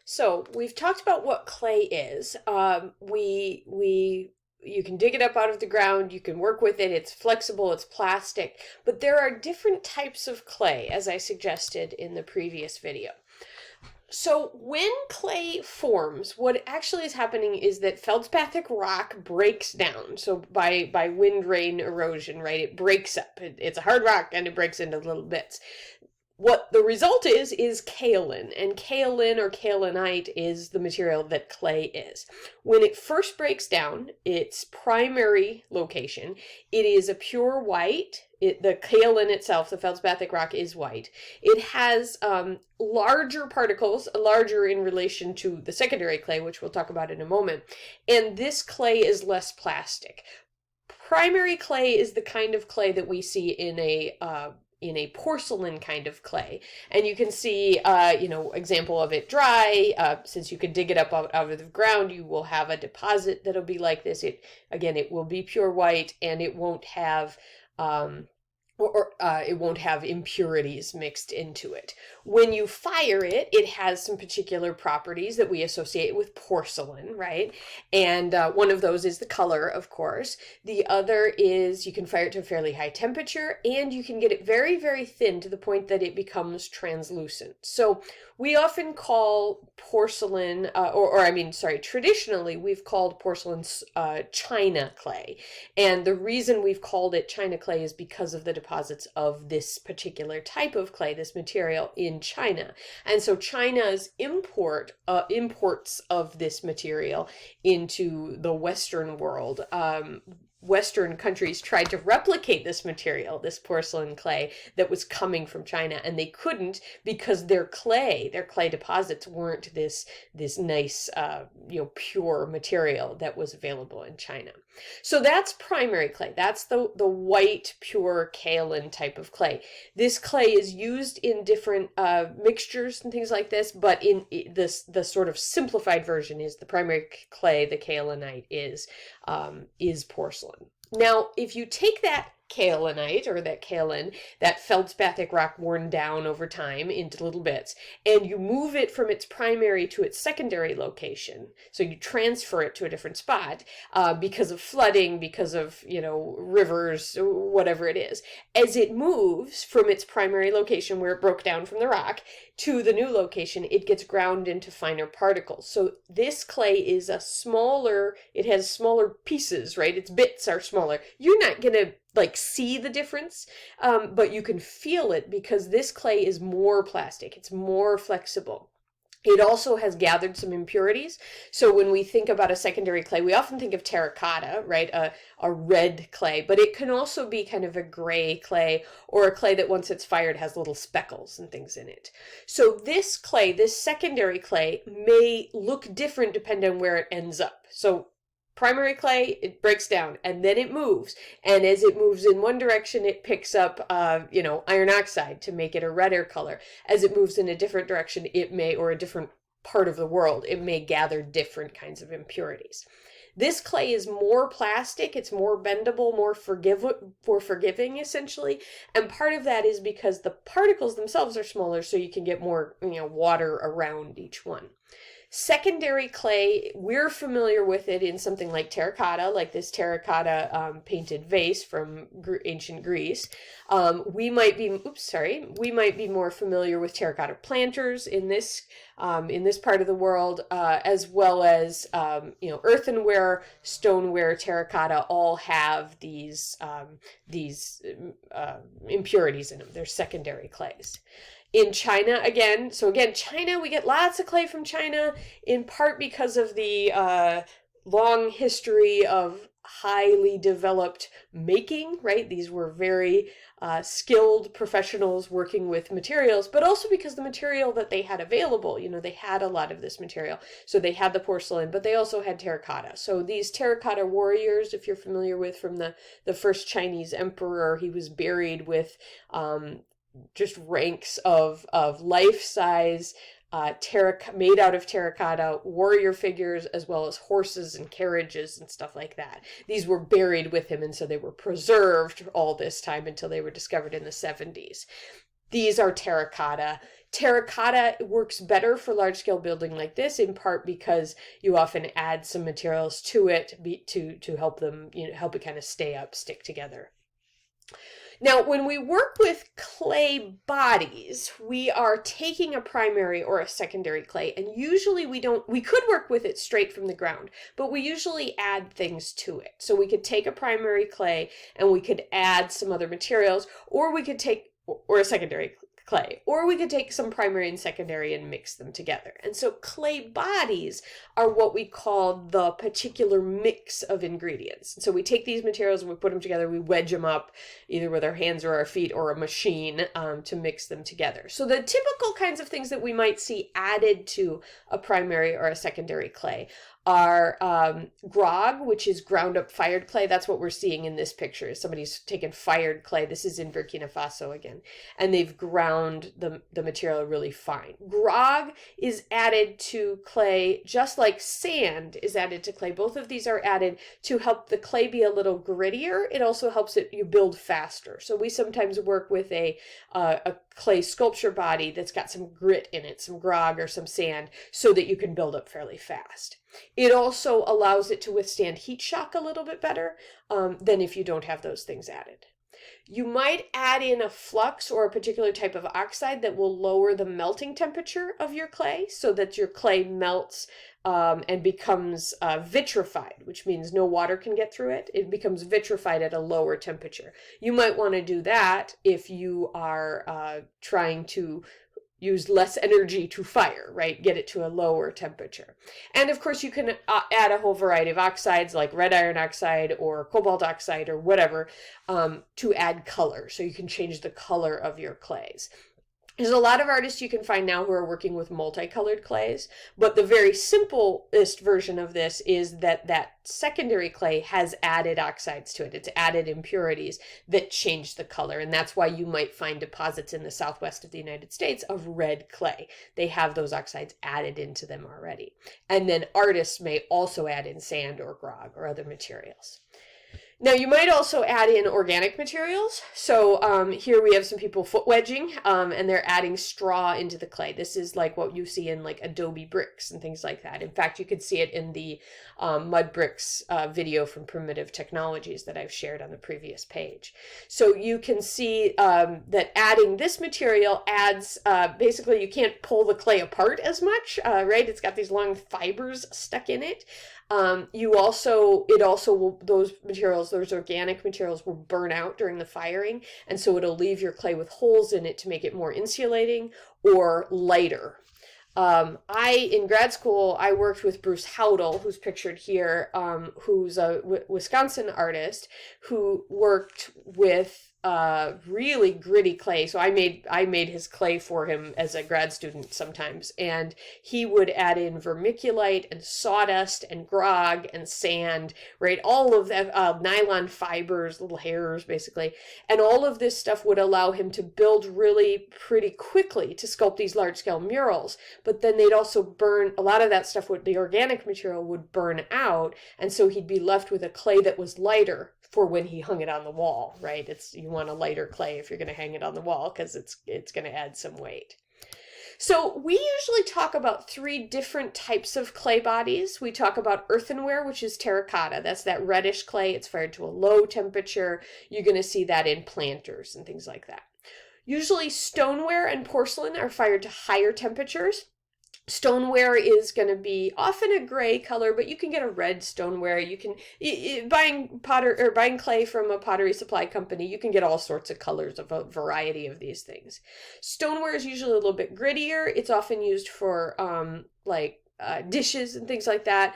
So we've talked about what clay is. You can dig it up out of the ground. You can work with it. It's flexible. It's plastic. But there are different types of clay, as I suggested in the previous video. So when clay forms, what actually is happening is that feldspathic rock breaks down. So by wind, rain, erosion, right? It breaks up. It's a hard rock and it breaks into little bits. What the result is kaolin, and kaolin or kaolinite is the material that clay is. When it first breaks down, its primary location, it is a pure white. The kaolin itself, the feldspathic rock, is white. It has larger particles, larger in relation to the secondary clay, which we'll talk about in a moment, and this clay is less plastic. Primary clay is the kind of clay that we see in a porcelain kind of clay. And you can see, example of it dry. Since you can dig it up out of the ground, you will have a deposit that'll be like this. It will be pure white, and it won't have it won't have impurities mixed into it. When you fire it, it has some particular properties that we associate with porcelain, right? And one of those is the color, of course. The other is you can fire it to a fairly high temperature, and you can get it very, very thin to the point that it becomes translucent. So we often call porcelain, traditionally we've called porcelain China clay. And the reason we've called it China clay is because of the deposits of this particular type of clay, this material, in China. And so China's imports of this material into the Western world, Western countries tried to replicate this material, this porcelain clay that was coming from China, and they couldn't because their clay deposits weren't this nice, pure material that was available in China. So that's primary clay. That's the white, pure kaolin type of clay. This clay is used in different mixtures and things like this, but in the sort of simplified version is the primary clay, the kaolinite, is porcelain. Now, if you take that kaolinite or that kaolin, that feldspathic rock worn down over time into little bits, and you move it from its primary to its secondary location, so you transfer it to a different spot because of flooding, because of, rivers, whatever it is. As it moves from its primary location where it broke down from the rock to the new location, it gets ground into finer particles. So this clay is it has smaller pieces, right? Its bits are smaller. You're not going to see the difference, but you can feel it because this clay is more plastic. It's more flexible. It also has gathered some impurities. So when we think about a secondary clay, we often think of terracotta, right? A red clay, but it can also be kind of a gray clay or a clay that once it's fired has little speckles and things in it. So this clay, this secondary clay, may look different depending on where it ends up. So primary clay, it breaks down and then it moves. And as it moves in one direction, it picks up, iron oxide to make it a redder color. As it moves in a different direction, or a different part of the world, it may gather different kinds of impurities. This clay is more plastic, it's more bendable, more forgiving, essentially. And part of that is because the particles themselves are smaller, so you can get more, water around each one. Secondary clay, we're familiar with it in something like terracotta, like this terracotta painted vase from ancient Greece. We might be more familiar with terracotta planters in this part of the world, as well as earthenware, stoneware, terracotta all have these impurities in them. They're secondary clays. In China, China, we get lots of clay from China, in part because of the long history of highly developed making, right? These were very skilled professionals working with materials, but also because the material that they had available, they had a lot of this material. So they had the porcelain, but they also had terracotta. So these terracotta warriors, if you're familiar with from the first Chinese emperor, he was buried with just ranks of life-size made out of terracotta warrior figures, as well as horses and carriages and stuff like that. These were buried with him, and so they were preserved all this time until they were discovered in the 70s. These are terracotta. Terracotta works better for large scale building like this, in part because you often add some materials to it to help them, help it kind of stick together. Now, when we work with clay bodies, we are taking a primary or a secondary clay, and usually we could work with it straight from the ground, but we usually add things to it. So we could take a primary clay and we could add some other materials, or we could take, or a secondary clay, or we could take some primary and secondary and mix them together. And so clay bodies are what we call the particular mix of ingredients. And so we take these materials and we put them together, we wedge them up either with our hands or our feet or a machine to mix them together. So the typical kinds of things that we might see added to a primary or a secondary clay are grog, which is ground up fired clay. That's what we're seeing in this picture. Somebody's taken fired clay. This is in Burkina Faso again. And they've ground the material really fine. Grog is added to clay just like sand is added to clay. Both of these are added to help the clay be a little grittier. It also helps you build faster. So we sometimes work with a clay sculpture body that's got some grit in it, some grog or some sand, so that you can build up fairly fast. It also allows it to withstand heat shock a little bit better than if you don't have those things added. You might add in a flux or a particular type of oxide that will lower the melting temperature of your clay so that your clay melts and becomes vitrified, which means no water can get through it. It becomes vitrified at a lower temperature. You might want to do that if you are trying to use less energy to fire, right? Get it to a lower temperature. And of course you can add a whole variety of oxides like red iron oxide or cobalt oxide or whatever to add color. So you can change the color of your clays. There's a lot of artists you can find now who are working with multicolored clays, but the very simplest version of this is that secondary clay has added oxides to it. It's added impurities that change the color, and that's why you might find deposits in the southwest of the United States of red clay. They have those oxides added into them already. And then artists may also add in sand or grog or other materials. Now, you might also add in organic materials. So here we have some people foot wedging, and they're adding straw into the clay. This is like what you see in like adobe bricks and things like that. In fact, you could see it in the mud bricks video from Primitive Technologies that I've shared on the previous page. So you can see that adding this material adds, basically you can't pull the clay apart as much, right? It's got these long fibers stuck in it. Those organic materials will burn out during the firing, and so it'll leave your clay with holes in it to make it more insulating or lighter. In grad school, I worked with Bruce Howdle, who's pictured here, who's a Wisconsin artist who worked with really gritty clay. So I made his clay for him as a grad student sometimes, and he would add in vermiculite and sawdust and grog and sand, right? All of that nylon fibers, little hairs basically, and all of this stuff would allow him to build really pretty quickly to sculpt these large scale murals. But then they'd also burn a lot of that stuff. The organic material would burn out, and so he'd be left with a clay that was lighter for when he hung it on the wall, right? You want a lighter clay if you're going to hang it on the wall because it's going to add some weight. So we usually talk about 3 different types of clay bodies. We talk about earthenware, which is terracotta. That's that reddish clay. It's fired to a low temperature. You're going to see that in planters and things like that. Usually stoneware and porcelain are fired to higher temperatures. Stoneware is going to be often a gray color, but you can get a red stoneware. You can buying clay from a pottery supply company. You can get all sorts of colors of a variety of these things. Stoneware is usually a little bit grittier. It's often used for dishes and things like that,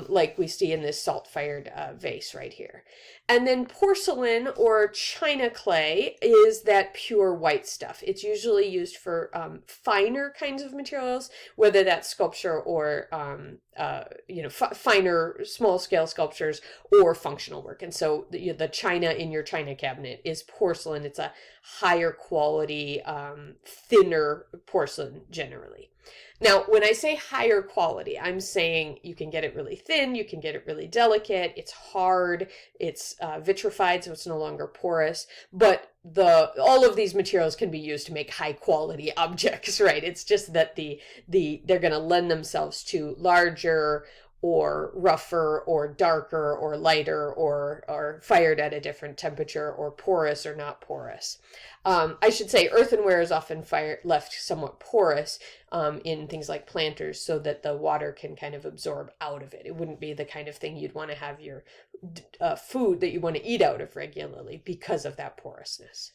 like we see in this salt-fired vase right here. And then porcelain or china clay is that pure white stuff. It's usually used for finer kinds of materials, whether that's sculpture or finer small-scale sculptures or functional work. And so the china in your china cabinet is porcelain. It's a higher quality, thinner porcelain generally. Now, when I say higher quality, I'm saying you can get it really thin, you can get it really delicate, it's hard, it's vitrified, so it's no longer porous, but all of these materials can be used to make high quality objects, right? It's just that they're going to lend themselves to larger or rougher or darker or lighter or fired at a different temperature or porous or not porous. I should say earthenware is often left somewhat porous in things like planters so that the water can kind of absorb out of it. It wouldn't be the kind of thing you'd want to have your food that you want to eat out of regularly because of that porousness.